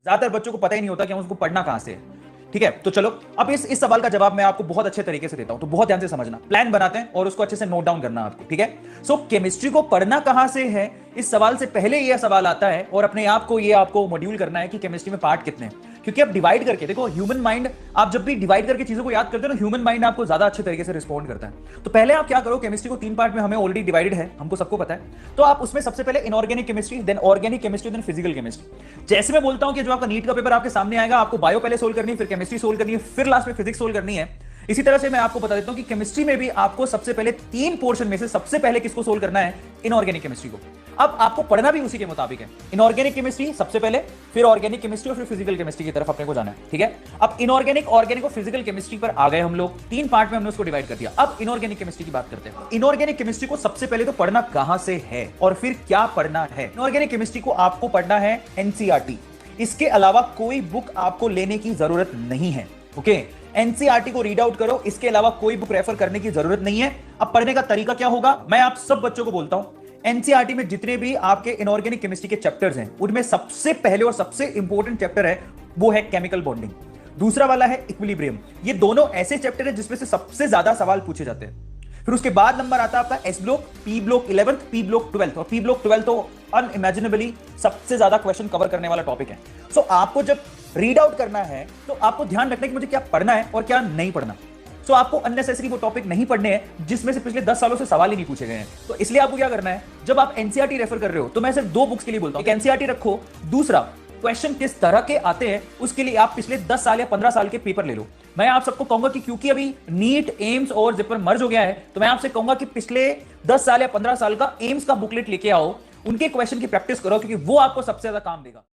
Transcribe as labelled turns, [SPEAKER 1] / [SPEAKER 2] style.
[SPEAKER 1] ज्यादातर बच्चों को पता ही नहीं होता कि हम उसको पढ़ना कहां से है। ठीक है, तो चलो अब इस सवाल का जवाब मैं आपको बहुत अच्छे तरीके से देता हूं, तो बहुत ध्यान से समझना, प्लान बनाते हैं और उसको अच्छे से नोट डाउन करना आपको। ठीक है, सो केमिस्ट्री को पढ़ना कहां से है, इस सवाल से पहले यह सवाल आता है और अपने आप को ये आपको मॉड्यूल करना है कि केमिस्ट्री में पार्ट कितने हैं। क्योंकि अब डिवाइड करके देखो, ह्यूमन माइंड, आप जब भी डिवाइड करके चीजों को याद करते हो ना, ह्यूमन माइंड आपको ज्यादा अच्छे तरीके से रिस्पॉन्ड करता है। तो पहले आप क्या करो, केमिस्ट्री को 3 पार्ट में हमें ऑलरेडी डिवाइडेड है, हमको सबको पता है। तो आप उसमें सबसे पहले inorganic chemistry, then organic chemistry, then physical chemistry. जैसे मैं बोलता हूं कि जो आपका नीट का पेपर आपके सामने आएगा, आपको बायो पहले सोल्व करनी है, फिर केमिस्ट्री सोल्व करनी है, फिर लास्ट में फिजिक्स सोल्व करनी है। इसी तरह से मैं आपको बता देता हूं कि केमिस्ट्री में भी आपको सबसे पहले 3 पोर्शन में से सबसे पहले किसको सोल्व करना है, इनऑर्गेनिक केमिस्ट्री को। अब आपको पढ़ना भी उसी के मुताबिक है, इनऑर्गेनिक केमिस्ट्री सबसे पहले, फिर ऑर्गेनिक केमिस्ट्री और फिर फिजिकल केमिस्ट्री की तरफ अपने को जाना है। ठीक है, अब इनऑर्गेनिक, ऑर्गेनिक और फिजिकल केमिस्ट्री पर आ गए हम लोग, 3 पार्ट में हमने उसको डिवाइड कर दिया। अब इनऑर्गेनिक केमिस्ट्री की बात करते हैं। इनऑर्गेनिक केमिस्ट्री को सबसे पहले तो पढ़ना कहां से है और फिर क्या पढ़ना है। इनऑर्गेनिक केमिस्ट्री को आपको पढ़ना है एनसीईआरटी, इसके अलावा कोई बुक आपको लेने की जरूरत नहीं है। ओके, एनसीईआरटी को रीड आउट करो, इसके अलावा कोई बुक रेफर करने की जरूरत नहीं है। अब पढ़ने का तरीका क्या होगा, मैं आप सब बच्चों को बोलता हूं, एनसीईआरटी में जितने भी आपके इनऑर्गेनिक केमिस्ट्री के चैप्टर्स हैं, उनमें सबसे पहले और सबसे इंपॉर्टेंट चैप्टर है वो है केमिकल बॉन्डिंग, दूसरा वाला है इक्विलिब्रियम। ये दोनों ऐसे चैप्टर हैं जिसमें से सबसे ज्यादा सवाल पूछे जाते हैं। फिर उसके बाद नंबर आता है आपका S block, P block 11th, P block 12th, और पी ब्लॉक 12th तो अनइमेजिनेबली सबसे ज्यादा क्वेश्चन कवर करने वाला टॉपिक है। सो आपको जब रीड आउट करना है तो आपको ध्यान रखना है कि मुझे क्या पढ़ना है और क्या नहीं पढ़ना। सो आपको अननेसेसरी वो टॉपिक नहीं पढ़ने हैं जिसमें से पिछले 10 सालों से सवाल ही नहीं पूछे गए हैं। तो इसलिए आपको क्या करना है, जब आप एनसीईआरटी रेफर कर रहे हो तो मैं सिर्फ 2 बुक्स के लिए बोलता हूं, एक एनसीईआरटी रखो, दूसरा क्वेश्चन किस तरह के आते हैं उसके लिए आप पिछले 10 साल या 15 साल के पेपर ले लो। मैं आप सबको कहूंगा कि क्योंकि अभी नीट, एम्स और जिपर मर्ज हो गया है, तो मैं आपसे कहूंगा कि पिछले 10 साल या 15 साल का एम्स का बुकलेट लेके आओ, उनके क्वेश्चन की प्रैक्टिस करो, क्योंकि वो आपको सबसे ज्यादा काम देगा।